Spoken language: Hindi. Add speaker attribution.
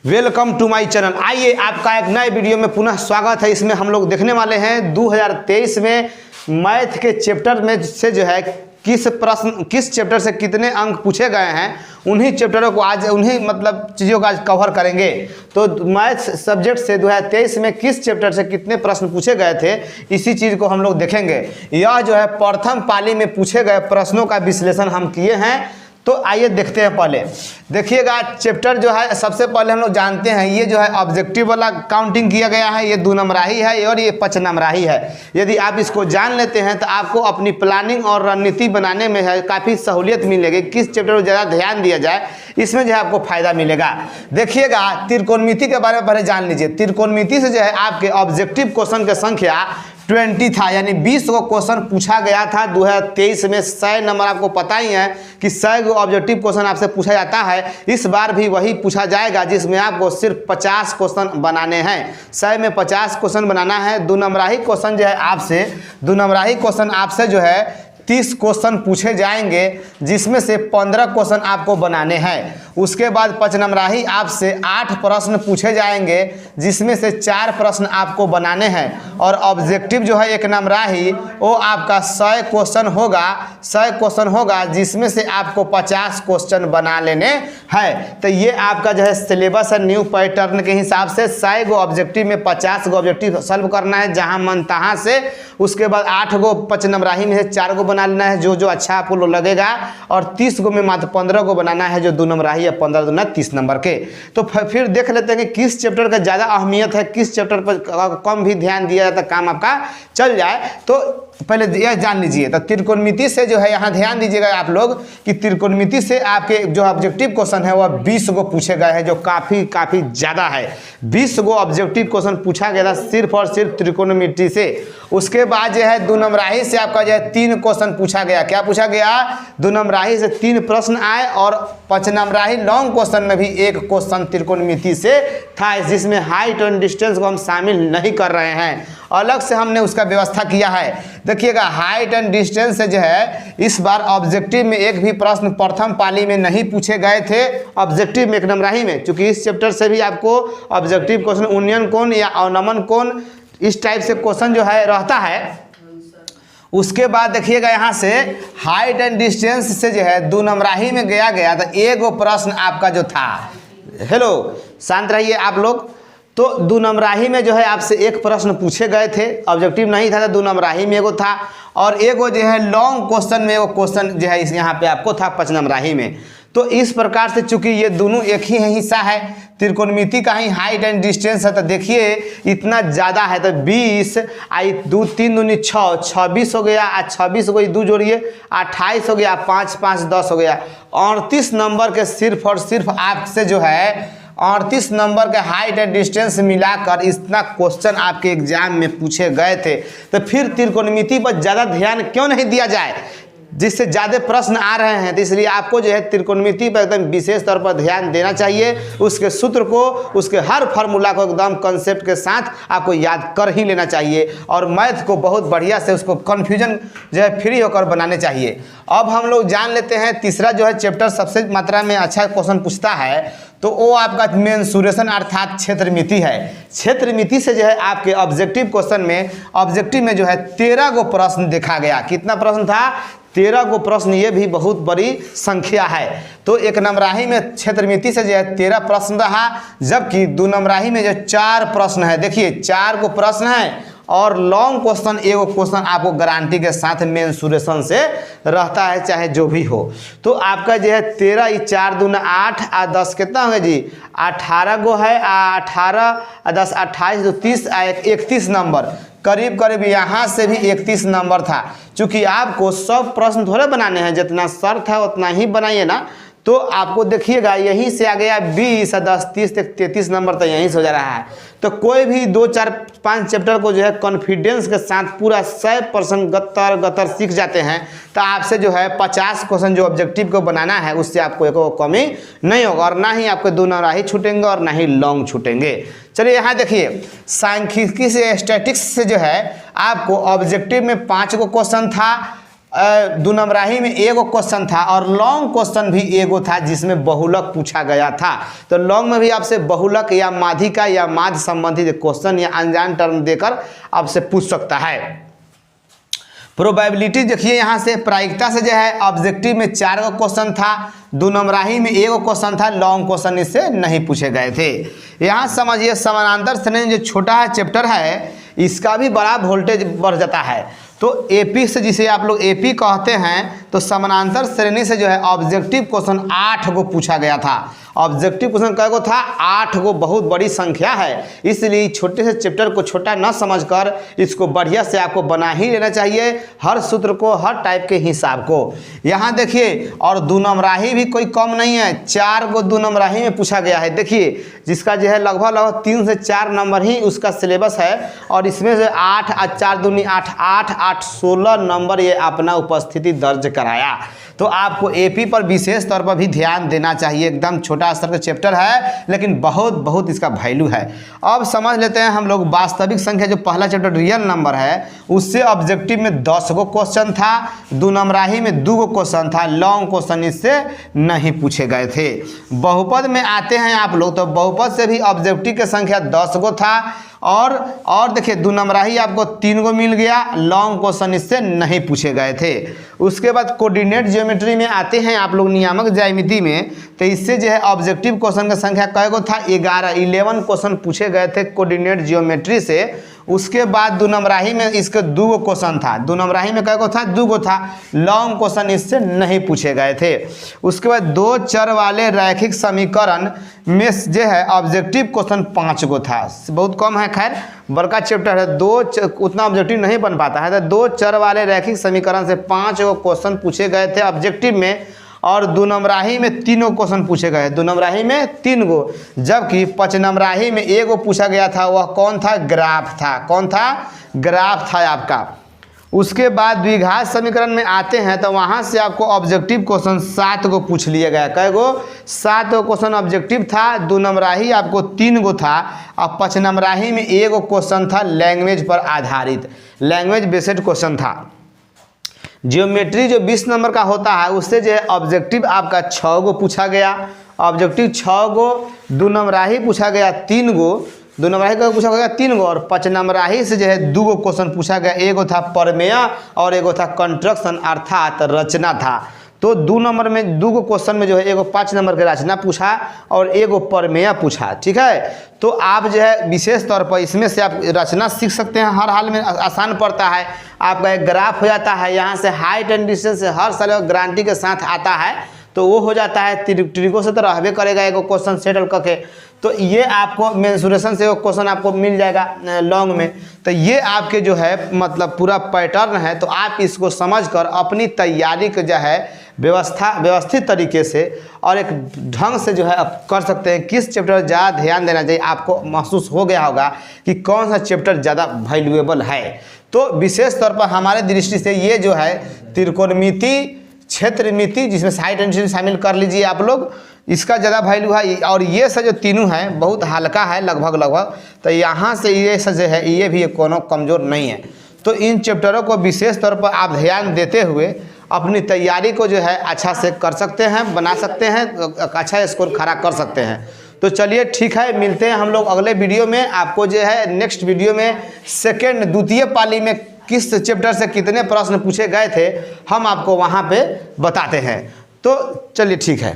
Speaker 1: Welcome to my channel. आइए आपका एक नए वीडियो में पुनः स्वागत है। इसमें हम लोग देखने वाले हैं 2023 में मैथ के चैप्टर में से जो है किस चैप्टर से कितने अंक पूछे गए हैं, उन्हीं चैप्टरों को आज चीज़ों का आज कवर करेंगे। तो मैथ सब्जेक्ट से 2023 में किस चैप्टर से कितने प्रश्न पूछे गए थे, इसी चीज़ को हम लोग देखेंगे। यह जो है प्रथम पाली में पूछे गए प्रश्नों का विश्लेषण हम किए हैं। तो आइए देखते हैं। पहले देखिएगा, चैप्टर जो है सबसे पहले हम लोग जानते हैं, ये जो है ऑब्जेक्टिव वाला काउंटिंग किया गया है, ये 2 नंबराही है और ये 5 नंबराही है। यदि आप इसको जान लेते हैं तो आपको अपनी प्लानिंग और रणनीति बनाने में है काफ़ी सहूलियत मिलेगी। किस चैप्टर को ज़्यादा ध्यान दिया जाए, इसमें जो है आपको फायदा मिलेगा। देखिएगा, त्रिकोणमिति के बारे में पहले जान लीजिए। त्रिकोणमिति से जो है आपके ऑब्जेक्टिव क्वेश्चन की संख्या 20 था, यानी 20 को क्वेश्चन पूछा गया था 2023 में। 100 नंबर आपको पता ही है कि 100 को ऑब्जेक्टिव क्वेश्चन आपसे पूछा जाता है। इस बार भी वही पूछा जाएगा, जिसमें आपको सिर्फ 50 क्वेश्चन बनाने हैं। 100 में 50 क्वेश्चन बनाना है। 2 नंबराही क्वेश्चन जो है आपसे 2 नंबराही क्वेश्चन आपसे जो है 30 क्वेश्चन पूछे जाएंगे, जिसमें से 15 क्वेश्चन आपको बनाने हैं। उसके बाद 5 नंबराही आपसे 8 प्रश्न पूछे जाएंगे, जिसमें से 4 प्रश्न आपको बनाने हैं। और ऑब्जेक्टिव जो है 1 नंबराही, वो आपका 100 क्वेश्चन होगा। 100 क्वेश्चन होगा, जिसमें से आपको 50 क्वेश्चन बना लेने हैं। तो ये आपका जो है सिलेबस है। न्यू पैटर्न के हिसाब से 100 गो ऑब्जेक्टिव में 50 गो ऑब्जेक्टिव सॉल्व करना है, जहां मन तहां से। उसके बाद 8 गो 5 नंबराही में से 4 गो बना लेना है, जो अच्छा आपको लगेगा। और 30 गो में मात्र 15 गो बनाना है, जो 2 नंबराही है। 15 दूना 30 नंबर के। तो फिर देख लेते हैं कि किस चैप्टर का ज़्यादा अहमियत है, किस चैप्टर पर कम भी ध्यान दिया जाता, काम आपका चल जाए। तो पहले यह जान लीजिए। तो त्रिकोणमिति से जो है यहाँ ध्यान दीजिएगा आप लोग कि त्रिकोणमिति से आपके जो ऑब्जेक्टिव क्वेश्चन है वह 20 गो पूछे गए हैं, जो काफ़ी ज़्यादा है। 20 गो ऑब्जेक्टिव क्वेश्चन पूछा गया था सिर्फ और सिर्फ त्रिकोणमिति से। उसके बाद जो है 2 नंबराही से आपका जो है 3 क्वेश्चन पूछा गया। क्या पूछा गया? 2 नंबराही से 3 प्रश्न आए। और 5 नंबराही लॉन्ग क्वेश्चन में भी 1 क्वेश्चन त्रिकोणमिति से था, जिसमें हाइट और डिस्टेंस को हम शामिल नहीं कर रहे हैं, अलग से हमने उसका व्यवस्था किया है। देखिएगा, हाइट एंड डिस्टेंस से जो है इस बार ऑब्जेक्टिव में एक भी प्रश्न प्रथम पाली में नहीं पूछे गए थे। ऑब्जेक्टिव में 1 नंबराही में, क्योंकि इस चैप्टर से भी आपको ऑब्जेक्टिव क्वेश्चन उन्नयन कोण या अवनमन कोण इस टाइप से क्वेश्चन जो है रहता है। उसके बाद देखिएगा, यहाँ से हाइट एंड डिस्टेंस से जो है 2 नंबराही में गया तो 1 प्रश्न आपका जो था, हेलो शांत रहिए आप लोग। तो 2 नंबराही में जो है आपसे 1 प्रश्न पूछे गए थे, ऑब्जेक्टिव नहीं था, तो 2 नंबराही में 1 था। और 1 जो है लॉन्ग क्वेश्चन में वो क्वेश्चन जो है इस यहाँ पे आपको था 5 नंबराही में। तो इस प्रकार से चूंकि ये दोनों एक ही हिस्सा है, त्रिकोणमिति का ही हाइट एंड डिस्टेंस है, तो देखिए इतना ज़्यादा है। तो 20 आई 2 3 दूनी 6, 26 हो गया। 26 को 2 जोड़िए, 28 हो गया। 5 5 10 हो गया। 38 नंबर के सिर्फ और सिर्फ आपसे जो है 38 नंबर के हाइट एंड डिस्टेंस मिलाकर इतना क्वेश्चन आपके एग्जाम में पूछे गए थे। तो फिर त्रिकोणमिति पर ज़्यादा ध्यान क्यों नहीं दिया जाए, जिससे ज़्यादा प्रश्न आ रहे हैं। तो इसलिए आपको जो है त्रिकोणमिति पर एकदम विशेष तौर पर ध्यान देना चाहिए। उसके सूत्र को, उसके हर फार्मूला को एकदम कंसेप्ट के साथ आपको याद कर ही लेना चाहिए। और मैथ को बहुत बढ़िया से उसको कन्फ्यूजन जो है फ्री होकर बनाने चाहिए। अब हम लोग जान लेते हैं तीसरा जो है चैप्टर सबसे मात्रा में अच्छा क्वेश्चन पूछता है, तो वो आपका मेंसुरेशन अर्थात क्षेत्रमिति है। क्षेत्रमिति से जो है आपके ऑब्जेक्टिव क्वेश्चन में, ऑब्जेक्टिव में जो है 13 गो प्रश्न देखा गया। कितना प्रश्न था? 13 गो प्रश्न। ये भी बहुत बड़ी संख्या है। तो 1 नंबराही में क्षेत्रमिति से जो है 13 प्रश्न रहा, जबकि 2 नंबराही में जो 4 प्रश्न है। देखिए 4 गो प्रश्न है और लॉन्ग क्वेश्चन 1 क्वेश्चन आपको गारंटी के साथ मेंसुरेशन से रहता है, चाहे जो भी हो। तो आपका जो है 13 4 दूना 8 आ 10 कितना होगा जी? 18 गो है। 18 10 28 तो 30 31 नंबर। करीब करीब यहाँ से भी 31 नंबर था। चूँकि आपको सब प्रश्न थोड़े बनाने हैं, जितना शर्त है उतना ही बनाइए ना। तो आपको देखिएगा यहीं से आ गया 20 10 30 तक 33 नंबर तो यहीं से हो जा रहा है। तो कोई भी 2 4 5 चैप्टर को जो है कॉन्फिडेंस के साथ पूरा 100% गतर सीख जाते हैं, तो आपसे जो है 50 क्वेश्चन जो ऑब्जेक्टिव को बनाना है, उससे आपको एक कमी नहीं होगा। और ना ही आपके 2 नंबराही छूटेंगे और ना ही लॉन्ग छूटेंगे। चलिए यहाँ देखिए, सांख्यिकी से स्टैटिक्स से जो है आपको ऑब्जेक्टिव में 5 गो क्वेश्चन था, दो नंबराही में एगो क्वेश्चन था और लॉन्ग क्वेश्चन भी एगो था जिसमें बहुलक पूछा गया था। तो लॉन्ग में भी आपसे बहुलक या माध्यिका या माध्य संबंधित क्वेश्चन या अनजान टर्म देकर आपसे पूछ सकता है। प्रोबेबिलिटी देखिए यहाँ से प्रायिकता से जो है ऑब्जेक्टिव में 4 गो क्वेश्चन था, दो नंबराही में एगो क्वेश्चन था, लॉन्ग क्वेश्चन इससे नहीं पूछे गए थे। यहाँ समझिए समानांतर श्रेणी जो छोटा है चैप्टर है इसका भी बड़ा वोल्टेज बढ़ जाता है। तो एपी से जिसे आप लोग एपी कहते हैं, तो समानांतर श्रेणी से जो है ऑब्जेक्टिव क्वेश्चन 8 गो पूछा गया था। ऑब्जेक्टिव क्वेश्चन कै गो था? 8 गो, बहुत बड़ी संख्या है। इसलिए छोटे से चैप्टर को छोटा न समझकर इसको बढ़िया से आपको बना ही लेना चाहिए, हर सूत्र को, हर टाइप के हिसाब को। यहाँ देखिए, और दो नंबराही भी कोई कम नहीं है, 4 गो दो नंबराही में पूछा गया है। देखिए जिसका जो है लगभग 3 से 4 नंबर ही उसका सिलेबस है, और इसमें से 8 और 4 दूनी 8, 8 8 16 नंबर ये अपना उपस्थिति दर्ज कराया। तो आपको एपी पर विशेष तौर पर भी ध्यान देना चाहिए। एकदम छोटा स्तर का चैप्टर है लेकिन बहुत बहुत इसका वैल्यू है। अब समझ लेते हैं हम लोग वास्तविक संख्या, जो पहला चैप्टर रियल नंबर है उससे ऑब्जेक्टिव में 10 गो क्वेश्चन था, दो नंबराही में 2 गो क्वेश्चन था, लॉन्ग क्वेश्चन इससे नहीं पूछे गए थे। बहुपद में आते हैं आप लोग, तो बहुपद से भी ऑब्जेक्टिव की संख्या 10 गो था, और देखिए दो नंबराही आपको 3 गो मिल गया, लॉन्ग क्वेश्चन इससे नहीं पूछे गए थे। उसके बाद कोऑर्डिनेट ज्योमेट्री में आते हैं आप लोग, नियामक ज्यामिति में, तो इससे जो है ऑब्जेक्टिव क्वेश्चन की संख्या कै गो था? 11 क्वेश्चन पूछे गए थे कोऑर्डिनेट ज्योमेट्री से। उसके बाद दो नंबराही में इसके 2 गो क्वेश्चन था, दो नंबराही में कै गो था? 2 गो था, लॉन्ग क्वेश्चन इससे नहीं पूछे गए थे। उसके बाद 2 चर वाले रैखिक समीकरण में जो है ऑब्जेक्टिव क्वेश्चन 5 गो था, बहुत कम है। खैर बड़का चैप्टर है, उतना ऑब्जेक्टिव नहीं बन पाता है, तो 2 चर वाले रैखिक समीकरण से 5 गो क्वेश्चन पूछे गए थे ऑब्जेक्टिव में, और दो नंबराही में 3 गो क्वेश्चन पूछे गए, दो नंबराही में 3 गो, जबकि 5 नंबराही में 1 गो पूछा गया था। वह कौन था? ग्राफ था। कौन था? ग्राफ था आपका। उसके बाद द्विघात समीकरण में आते हैं, तो वहाँ से आपको ऑब्जेक्टिव क्वेश्चन 7 गो पूछ लिया गया। कै गो? 7 गो क्वेश्चन ऑब्जेक्टिव था, दो नंबराही आपको 3 गो था, और 5 नंबराही में 1 गो क्वेश्चन था लैंग्वेज पर आधारित, लैंग्वेज बेस्ड क्वेश्चन था। जियोमेट्री जो 20 नंबर का होता है उससे जो है ऑब्जेक्टिव आपका 6 गो पूछा गया, ऑब्जेक्टिव 6 गो, दो नंबराही पूछा गया 3 गो, दो नंबराही का पूछा गया 3 गो, और 5 नंबराही से जो है 2 गो क्वेश्चन पूछा गया। एक गो था प्रमेय और एक गो था कंस्ट्रक्शन अर्थात रचना था। तो 2 नंबर में 2 गो क्वेश्चन में जो है एगो 5 नंबर के रचना पूछा और एगो प्रमेय पूछा। ठीक है, तो आप जो है विशेष तौर पर इसमें से आप रचना सीख सकते हैं, हर हाल में आसान पड़ता है। आपका एक ग्राफ हो जाता है, यहाँ से हाइट एंड डिस्टेंस हर साल गारंटी के साथ आता है, तो वो हो जाता है। ट्रिको से तो रहबे करेगा एगो क्वेश्चन सेटल करके, तो ये आपको मेंसुरेशन से वो क्वेश्चन आपको मिल जाएगा लॉन्ग में। तो ये आपके जो है मतलब पूरा पैटर्न है, तो आप इसको समझकर अपनी तैयारी को जो है व्यवस्थित तरीके से और एक ढंग से जो है आप कर सकते हैं। किस चैप्टर ज़्यादा ध्यान देना चाहिए, आपको महसूस हो गया होगा कि कौन सा चैप्टर ज़्यादा वैल्यूएबल है। तो विशेष तौर पर हमारे दृष्टि से ये जो है त्रिकोणमिति, क्षेत्रमिति, जिसमें साइड एंड शामिल कर लीजिए आप लोग, इसका ज़्यादा वैल्यू है। और ये सब जो तीनों हैं बहुत हल्का है लगभग, तो यहाँ से ये सब जो है ये भी कोनो कमज़ोर नहीं है। तो इन चैप्टरों को विशेष तौर पर आप ध्यान देते हुए अपनी तैयारी को जो है अच्छा से कर सकते हैं, बना सकते हैं, अच्छा स्कोर खड़ा कर सकते हैं। तो चलिए ठीक है, मिलते हैं हम लोग अगले वीडियो में। आपको जो है नेक्स्ट वीडियो में द्वितीय पाली में किस चैप्टर से कितने प्रश्न पूछे गए थे हम आपको वहाँ पे बताते हैं। तो चलिए ठीक है।